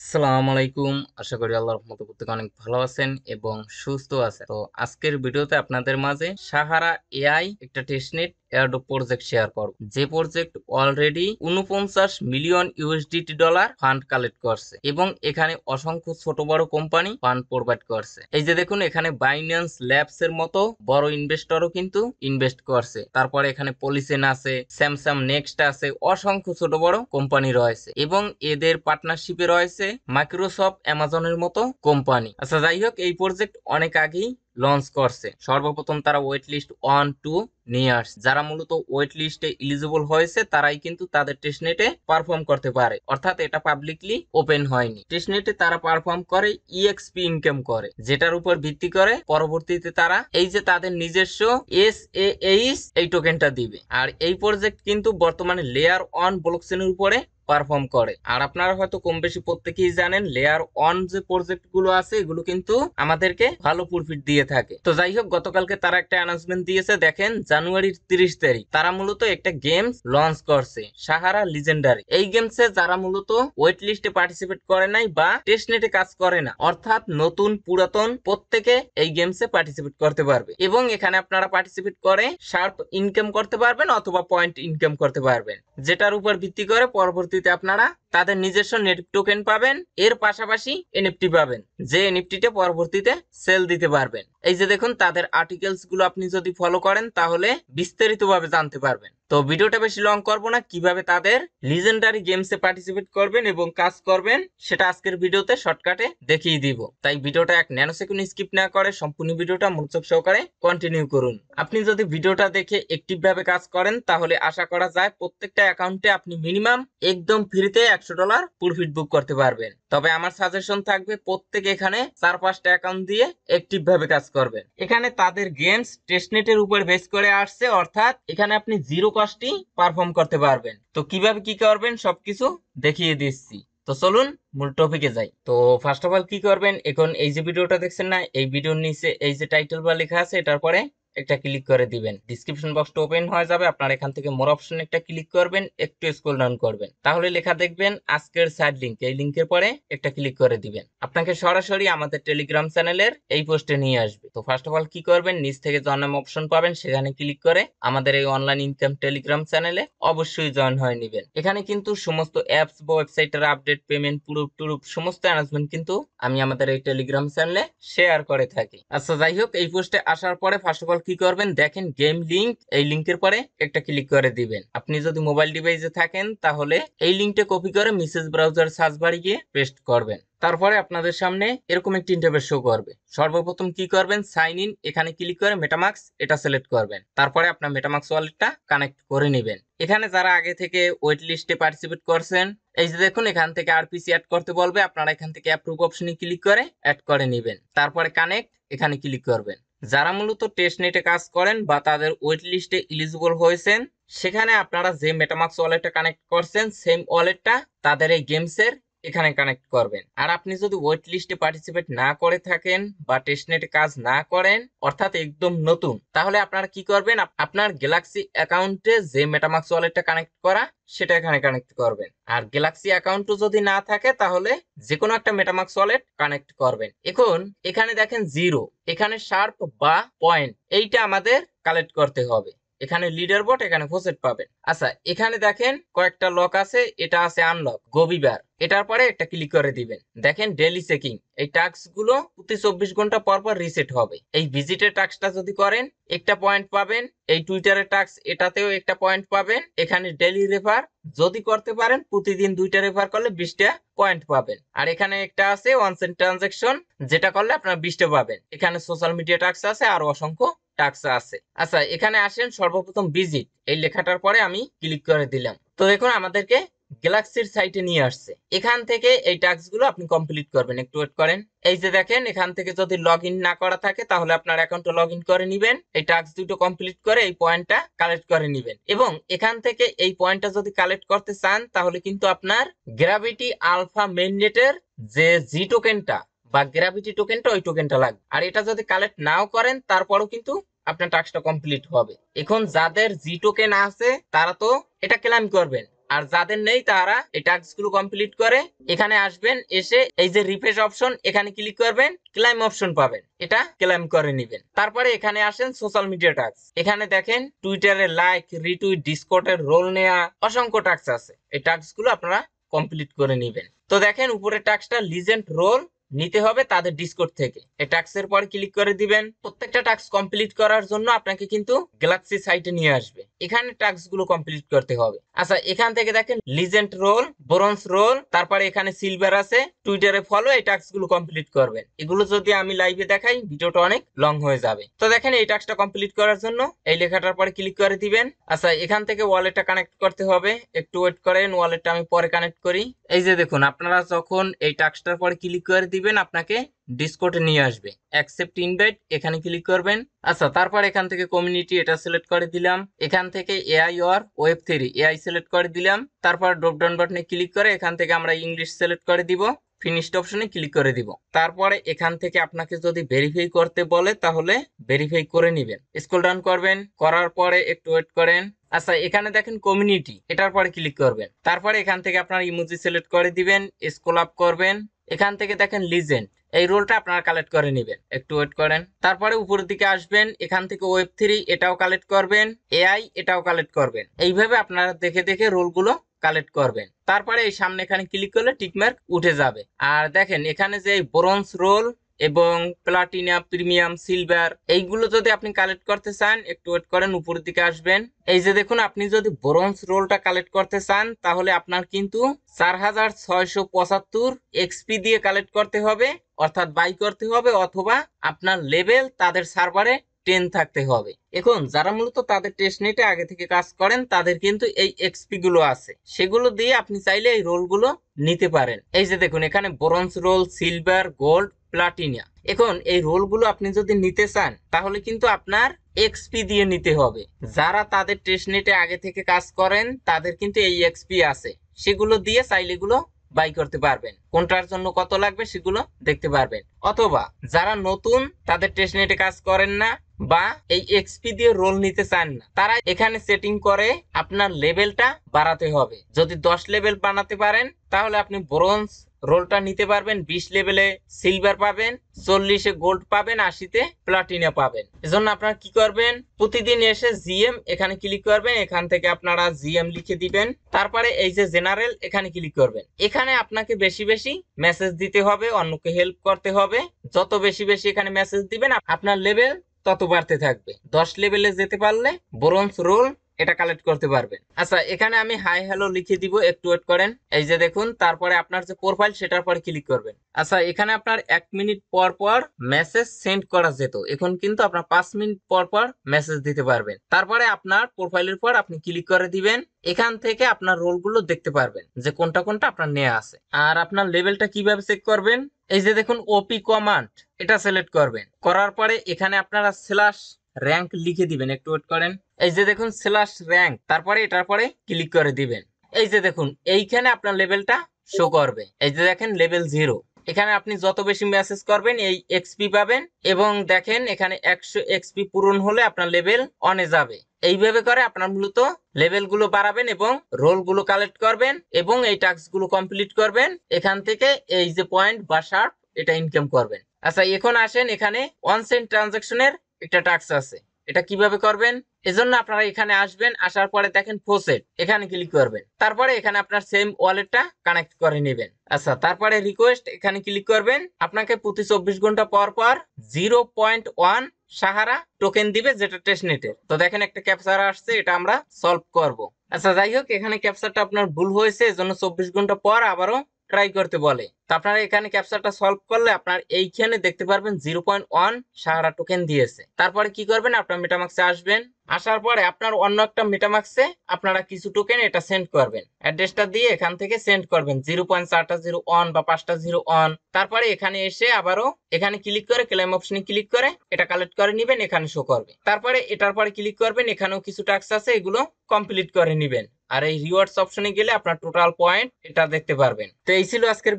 আসসালামু আলাইকুম। আশা করি আল্লাহর রহমতে প্রত্যেকে অনেক ভালো আছেন এবং সুস্থ আছেন। তো আজকের ভিডিওতে আপনাদের মাঝে সাহারা এআই একটা টেস্টনেট এয়ারড্রপ প্রজেক্ট শেয়ার করব। যে project already 49 million USDT dollar fund collect করছে এবং এখানে অসংখ্য ছোট বড় কোম্পানি ফান্ড প্রোভাইড করছে। এই যে দেখুন, এখানে বাইন্যান্স ল্যাবস এর মতো বড় ইনভেস্টরও কিন্তু ইনভেস্ট করছে। তারপরে এখানে পলিসেন আছে, স্যামসাং নেক্সট আছে, অসংখ্য ছোট বড় কোম্পানি রয়েছে এবং এদের পার্টনারশিপে রয়েছে মাইক্রোসফট, অ্যামাজনের মতো কোম্পানি। আচ্ছা, যাই হোক, এই প্রজেক্ট অনেক আগেই লঞ্চ করছে। সর্বপ্রথম তারা ওয়েট লিস্ট 1-2 নিয়ে আসছে। যারা মূলত ওয়েট লিস্টে এলিজিবল হয়েছে তারাই কিন্তু তাদের টেস্টনেটে পারফর্ম করতে পারে, অর্থাৎ এটা পাবলিকলি ওপেন হয়নি। টেস্টনেটে তারা পারফর্ম করে ইএক্সপি ইনকাম করে, যেটার উপর ভিত্তি করে পরবর্তীতে তারা এই যে তাদের নিজস্ব এসএএইচ এই টোকেনটা দিবে। আর এই প্রজেক্ট কিন্তু বর্তমানে লেয়ার 1 ব্লকচেনের উপরে পারফর্ম করে। আর আপনারা হয়তো কম বেশি প্রত্যেকেই জানেন লেয়ার 1 যে প্রজেক্ট গুলো আছে এগুলো কিন্তু আমাদেরকে ভালো প্রফিট দিয়ে থাকে। তো যাই হোক, গতকালকে তারা একটা অ্যানাউন্সমেন্ট দিয়েছে। দেখেন, জানুয়ারির 30 তারিখ তারা মূলত একটা গেমস লঞ্চ করছে, সাহারা লিজেন্ডারি। এই গেমসে যারা মূলত ওয়েট লিস্টে পার্টিসিপেট করে নাই বা টেস্টনেটে কাজ করে না, অর্থাৎ নতুন পুরাতন প্রত্যেকে এই গেমসে পার্টিসিপেট করতে পারবে এবং এখানে আপনারা পার্টিসিপেট করে শার্প ইনকাম করতে পারবেন অথবা পয়েন্ট ইনকাম করতে পারবেন, যেটার উপর ভিত্তি করে পরবর্তীতে আপনারা তাদের নিজস্ব নেট টোকেন পাবেন, এর পাশাপাশি এনএফটি পাবেন, যে এনএফটিটা পরবর্তীতে সেল দিতে পারবেন। এই যে দেখুন, তাদের আর্টিকেলস গুলো আপনি যদি ফলো করেন তাহলে বিস্তারিতভাবে জানতে পারবেন। তো ভিডিওটা বেশি লং করব না, কিভাবে তাদের লিজেন্ডারি গেমসে পার্টিসিপেট করবেন এবং কাজ করবেন সেটা আজকের ভিডিওতে শর্টকাটে দেখিয়ে দিব। তাই ভিডিওটা এক ন্যানো সেকেন্ড স্কিপ না করে সম্পূর্ণ ভিডিওটা মনোযোগ সহকারে কন্টিনিউ করুন। আপনি যদি ভিডিওটা দেখে অ্যাক্টিভ ভাবে কাজ করেন তাহলে আশা করা যায় প্রত্যেকটা অ্যাকাউন্টে আপনি মিনিমাম একদম ফ্রিতে $100 প্রফিট বুক করতে পারবেন। তবে আমার সাজেশন থাকবে প্রত্যেকে এখানে 4-5টা অ্যাকাউন্ট দিয়ে অ্যাক্টিভ ভাবে কাজ করবেন। এখানে তাদের গেমস টেস্টনেটের উপর বেস করে আসছে, অর্থাৎ এখানে আপনি জিরো কস্টই পারফর্ম করতে পারবেন। তো কিভাবে কি করবেন সবকিছু দেখিয়ে দিচ্ছি। তো চলুন মূল টপিকে যাই। তো ফার্স্ট অফ অল কি করবেন, এখন এই যে ভিডিওটা দেখছেন না, এই ভিডিওর নিচে এই যে টাইটেল বার লেখা আছে এটার পরে একটা ক্লিক করে দিবেন। ডিসক্রিপশন বক্সটা ওপেন হয়ে যাবে, আপনারা এখান থেকে মোর অপশন একটা ক্লিক করবেন, একটু স্ক্রল ডাউন করবেন, তাহলে লেখা দেখবেন আজকের সাইড লিংক। এই লিংকের পরে একটা ক্লিক করে দিবেন, আপনাকে সরাসরি আমাদের টেলিগ্রাম চ্যানেলের এই পোস্টে নিয়ে আসবে। তো ফার্স্ট অফ অল কি করবেন, নিচ থেকে জয়েন অপশন পাবেন, সেখানে ক্লিক করে আমাদের এই অনলাইন ইনকাম টেলিগ্রাম চ্যানেলে অবশ্যই জয়েন হয়ে নেবেন। এখানে কিন্তু সমস্ত অ্যাপস বা ওয়েবসাইটের আপডেট, পেমেন্ট, প্রুফ টুরুফ সমস্ত অ্যানাউন্সমেন্ট কিন্তু আমি আমাদের এই টেলিগ্রাম চ্যানেলে শেয়ার করে থাকি। আচ্ছা, যাই হোক, এই পোস্টে আসার পরে ফার্স্ট অফ অল কি করবেন, দেখেন গেম লিংক, এই লিংকের পরে একটা ক্লিক করে দিবেন। আপনি যদি মোবাইল ডিভাইসে থাকেন তাহলে এই লিংকটা কপি করে মেসেজ ব্রাউজার সার্চ বারে গিয়ে পেস্ট করবেন। তারপরে আপনাদের সামনে এরকম একটি ইন্টারফেস শো করবে। সর্বপ্রথম কি করবেন, সাইন ইন, এখানে ক্লিক করে মেটামাস্ক এটা সিলেক্ট করবেন। তারপরে আপনার মেটামাস্ক ওয়ালেটটা কানেক্ট করে নেবেন। এখানে যারা আগে থেকে ওয়েট লিস্টে পার্টিসিপেট করছেন, এই যে দেখুন এখান থেকে আরপিসি অ্যাড করতে বলবে, আপনারা এখান থেকে অ্যাপ্রুভ অপশনে ক্লিক করে অ্যাড করে নেবেন। তারপরে কানেক্ট এখানে ক্লিক করবেন। যারা মূলত টেস্টনেটে কাজ করেন বা তাদের ওয়েট লিস্টে এলিজিবল হয়েছেন, সেখানে আপনারা যে মেটামাস্ক ওয়ালেটটা কানেক্ট করছেন সেম ওয়ালেটটা তাদের এই গেমসের এখানে কানেক্ট করবেন। আর আপনি যদি ওয়েট লিস্টে পার্টিসিপেট না করে থাকেন বা টেস্টনেটে কাজ না করেন, অর্থাৎ একদম নতুন, তাহলে আপনারা কি করবেন, আপনার গ্যালাক্সি অ্যাকাউন্টে যে মেটামাস্ক ওয়ালেটটা কানেক্ট করা সেটা এখানে কানেক্ট করবেন। আর গ্যালাক্সি অ্যাকাউন্টও যদি না থাকে তাহলে যে কোনো একটা মেটামাস্ক ওয়ালেট কানেক্ট করবেন। এখন এখানে দেখেন জিরো, এখানে শার্প বা পয়েন্ট, এইটা আমাদের কালেক্ট করতে হবে। এখানে লিডার বোর্ড, এখানে ফোসেট পাবেন। আচ্ছা, এখানে দেখেন কয়েকটা লক আছে, এটা আছে আনলক গবিবার, এটার পরে একটা ক্লিক করে দিবেন। দেখেন ডেইলি চেকিং, এই টাস্ক গুলো প্রতি 24 ঘন্টা পর পর রিসেট হবে। এই ভিজিটের টাস্কটা যদি করেন একটা পয়েন্ট পাবেন, এই টুইটারের টাস্ক এটাতেও একটা পয়েন্ট পাবেন। এখানে ডেইলি রেফার যদি করতে পারেন প্রতিদিন 2টা রেফার করলে 20টা পয়েন্ট পাবেন। আর এখানে একটা আছে ওয়ান সেন্ট ট্রানজাকশন, যেটা করলে আপনারা 20টা পাবেন। এখানে সোশ্যাল মিডিয়া টাস্ক আছে আর অসংখ্য টাস্ক আছে। আচ্ছা, এখানে আসেন, সর্বপ্রথম ভিজিট এই লেখাটার পরে আমি ক্লিক করে দিলাম। তো দেখুন আমাদেরকে গ্যালাক্সির সাইটে নিয়ে আসছে। এখান থেকে এই টাস্ক গুলো আপনি কমপ্লিট করবেন, একটু ওয়েট করেন। এই যে দেখেন, এখান থেকে যদি লগ ইন না করা থাকে তাহলে আপনার অ্যাকাউন্টে লগ ইন করে নিবেন। এই টাস্ক দুটো কমপ্লিট করে এই পয়েন্টটা কালেক্ট করে নিবেন এবং এখান থেকে এই পয়েন্টটা যদি কালেক্ট করতে চান তাহলে কিন্তু আপনার গ্র্যাভিটি আলফা মেইননেটের যে জি টোকেনটা বা গ্র্যাভিটি টোকেনটা, ওই টোকেনটা লাগবে। আর এটা যদি কালেক্ট নাও করেন তারপরও কিন্তু আপনার টাস্কটা কমপ্লিট হবে। এখন যাদের জি টোকেন আছে তারা তো এটা ক্লেম করবেন, আর যাদের নেই তারা এই টাস্ক গুলো কমপ্লিট করে এখানে আসবেন, এসে এই যে রিফ্রেশ অপশন এখানে ক্লিক করবেন, ক্লাইম অপশন পাবেন, এটা ক্লাইম করে নেবেন। তারপরে এখানে আসেন সোশ্যাল মিডিয়া টাস্ক। এখানে দেখেন টুইটারে লাইক, রিটুইট, ডিসকর্ডের রোল নেওয়া, অসংখ্য টাস্ক আছে। এই টাস্ক গুলো আপনারা কমপ্লিট করে নেবেন। তো দেখেন উপরে টাস্কটা লিজেন্ড রোল নিতে হবে তাদের ডিসকর্ড থেকে। এই টাস্কের পর ক্লিক করে দিবেন। প্রত্যেকটা টাস্ক কমপ্লিট করার জন্য আপনাকে কিন্তু গ্যালাক্সি সাইটে নিয়ে আসবে, এখানে টাস্ক গুলো কমপ্লিট করতে হবে। আচ্ছা এখান থেকে দেখেন লিজেন্ড রোল, ব্রোঞ্জ রোল, তারপরে এখানে সিলভার আছে, টুইটারে ফলো, এই টাস্ক গুলো কমপ্লিট করবেন। এগুলো যদি আমি লাইভে দেখাই ভিডিওটা অনেক লং হয়ে যাবে। তো দেখেন এই টাস্কটা কমপ্লিট করার জন্য এই লেখাটার পরে ক্লিক করে দিবেন। আচ্ছা এখান থেকে ওয়ালেটটা কানেক্ট করতে হবে, একটু ওয়েট করেন, ওয়ালেটটা আমি পরে কানেক্ট করি। এই যে দেখুন আপনারা যখন এই টাস্কটার পরে ক্লিক করে দিবেন আপনাকে ডিসকর্ডে নিয়ে আসবে। অ্যাকসেপ্ট ইনভাইট এখানে ক্লিক করবেন। আচ্ছা তারপর এখান থেকে কমিউনিটি এটা সিলেক্ট করে দিলাম। এখান থেকে এআই অর ওয়েব3 এআই সিলেক্ট করে দিলাম। তারপর ড্রপ ডাউন বাটনে ক্লিক করে এখান থেকে আমরা ইংলিশ সিলেক্ট করে দিব, ফিনিশড অপশনে ক্লিক করে দিব। তারপরে এখান থেকে আপনাকে যদি ভেরিফাই করতে বলে তাহলে ভেরিফাই করে নেবেন। স্ক্রল ডাউন করবেন, করার পরে একটু ওয়েট করেন। আচ্ছা এখানে দেখেন কমিউনিটি, এটার পরে ক্লিক করবেন। তারপরে এখান থেকে আপনার ইমোজি সিলেক্ট করে দিবেন, স্ক্রল আপ করবেন। এখান থেকে দেখেন লিজেন্ড, এই রোলটা আপনারা কালেক্ট করে নেবেন, একটু ওয়েট করেন। তারপরে উপরের দিকে আসবেন, এখান থেকে ওয়েব3 এটাও কালেক্ট করবেন, এআই এটাও কালেক্ট করবেন। এইভাবে আপনারা দেখে দেখে রোলগুলো কালেক্ট করবেন। তারপরে এই সামনে এখানে ক্লিক করলে টিকমার্ক উঠে যাবে। আর দেখেন এখানে যে ব্রোঞ্জ রোল এবং প্লাটিনা, প্রিমিয়াম, সিলভার, এইগুলো যদি আপনি কালেক্ট করতে চান একটু ওয়েট করেন, উপরের দিকে আসবেন। এই যে দেখুন আপনি যদি ব্রোঞ্জ রোলটা কালেক্ট করতে চান তাহলে আপনার কিন্তু 4675 এক্সপি দিয়ে কালেক্ট করতে হবে, অর্থাৎ বাই করতে হবে, অথবা আপনার লেভেল তাদের সার্ভারে 10 থাকতে হবে। এখন যারা মূলত তাদের টেস্টনেটে আগে থেকে কাজ করেন তাদের কিন্তু এই এক্সপি গুলো আছে, সেগুলো দিয়ে আপনি চাইলে এই রোল গুলো নিতে পারেন। এই যে দেখুন এখানে bronze role, silver, gold, platina. এখন এই রোল গুলো আপনি যদি নিতে চান তাহলে কিন্তু আপনার এক্সপি দিয়ে নিতে হবে। যারা তাদের টেস্টনেটে আগে থেকে কাজ করেন তাদের কিন্তু এই এক্সপি আছে, সেগুলো দিয়ে চাইলে এগুলো বাই করতে পারবেন। কোনটার জন্য কত লাগবে সেগুলো দেখতে পারবেন। অথবা যারা নতুন তাদের টেস্টনেটে কাজ করেন না বা এই এক্সপি দিয়ে রোল নিতে চান না, তারা এখানে সেটিং করে আপনার লেভেলটা বাড়াতে হবে। যদি 10 লেভেল বানাতে পারেন তাহলে আপনি ব্রোঞ্জ রোলটা নিতে পারবেন, 20 লেভেলে সিলভার পাবেন, 40-এ গোল্ড পাবেন, 80-তে প্লাটিনা পাবেন। এজন্য আপনারা কি করবেন, প্রতিদিন এসে জিএম এখানে ক্লিক করবেন, এখান থেকে আপনারা জিএম লিখে দিবেন। তারপরে এই যে জেনারেল এখানে ক্লিক করবেন। এখানে আপনাকে বেশি বেশি মেসেজ দিতে হবে, অন্যকে হেল্প করতে হবে। যত বেশি বেশি এখানে মেসেজ দিবেন আপনার লেভেল তত বাড়তে থাকবে। 10 লেভেলে যেতে পারলে ব্রোঞ্জ রোল এটা কালেক্ট করতে পারবেন। আচ্ছা এখানে আমি হাই হ্যালো লিখে দিব, একটু ওয়েট করেন। এই যে দেখুন তারপরে আপনার যে প্রোফাইল সেটার পরে ক্লিক করবেন। আচ্ছা এখানে আপনার 1 মিনিট পর পর মেসেজ সেন্ড করা যেত, এখন কিন্তু আপনার 5 মিনিট পর পর মেসেজ দিতে পারবেন। তারপরে আপনার প্রোফাইলের পর আপনি ক্লিক করে দিবেন, এখান থেকে আপনার রোলগুলো দেখতে পারবেন যে কোনটা কোনটা আপনার নেওয়া আছে। আর আপনার লেভেলটা কিভাবে চেক করবেন, এই যে দেখুন ওপি কমান্ড এটা সিলেক্ট করবেন। করার পরে এখানে আপনারা স্ল্যাশ র্যাঙ্ক লিখে দিবেন, একটু ওয়েট করেন। এই যে দেখুন স্ল্যাশ র্যাঙ্ক, তারপরে এটার পরে ক্লিক করে দিবেন। এই যে দেখুন এইখানে আপনার লেভেলটা শো করবে। এই যে দেখেন লেভেল 0, এখানে আপনি যত বেশি মেসেজ করবেন এই এক্সপি পাবেন। এবং দেখেন এখানে 100 এক্সপি পূরণ হলে আপনার লেভেল অনে যাবে। এইভাবে করে আপনার মূলত লেভেল গুলো বাড়াবেন এবং রোল গুলো কালেক্ট করবেন এবং এই টাস্ক গুলো কমপ্লিট করবেন। এখান থেকে এই যে পয়েন্ট বা শার্প এটা ইনকাম করবেন। আচ্ছা এখন আসেন, এখানে 1 সেন্ট ট্রানজাকশনের একটা টাস্ক আছে, এটা কিভাবে করবেন। এজন্য আপনারা এখানে আসবেন, আসার পরে দেখেন প্রসেড এখানে ক্লিক করবেন। তারপরে এখানে আপনার সেম ওয়ালেটটা কানেক্ট করে নেবেন। আচ্ছা তারপরে রিকোয়েস্ট এখানে ক্লিক করবেন। আপনাকে প্রতি 24 ঘন্টা পর পর 0.1 সাহারা টোকেন দিবে, যেটা টেস্টনেটের। তো দেখেন একটা ক্যাপচার আসছে, এটা আমরা সলভ করব। আচ্ছা যাই হোক এখানে ক্যাপচারটা আপনার ভুল হয়েছে, এজন্য 24 ঘন্টা পর আবারও ট্রাই করতে বলে। তো আপনারা এখানে ক্যাপচারটা সলভ করলে আপনার এইখানে দেখতে পারবেন 0.1 সাহারা টোকেন দিয়েছে। তারপরে কি করবেন, আপনার মেটামাক্সে আসবেন, আসার পরে আপনার অন্য একটা মেটামাক্সে আপনারা কিছু টোকেন এটা সেন্ড করবেন। অ্যাড্রেসটা দিয়ে এখান থেকে সেন্ড করবেন 0.4টা 0 অন বা 5টা 0 অন। তারপরে এখানে এসে আবারও এখানে ক্লিক করে ক্লেম অপশনে ক্লিক করে এটা কালেক্ট করে নেবেন, এখানে শো করবে। তারপরে এটার পরে ক্লিক করবেন, এখানেও কিছু টাস্ক আছে, এগুলো কমপ্লিট করে নেবেন। আর এই রিওয়ার্ডস অপশনে গেলে আপনার টোটাল পয়েন্ট এটা দেখতে পারবেন। তো এই ছিল আজকের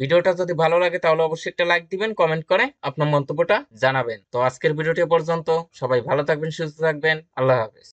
ভিডিওটা যদি ভালো লাগে তাহলে অবশ্যই একটা লাইক দিবেন, কমেন্ট করে আপনার মন্তব্যটা জানাবেন। তো আজকের ভিডিওটি পর্যন্ত, সবাই ভালো থাকবেন, সুস্থ থাকবেন, আল্লাহ হাফেজ।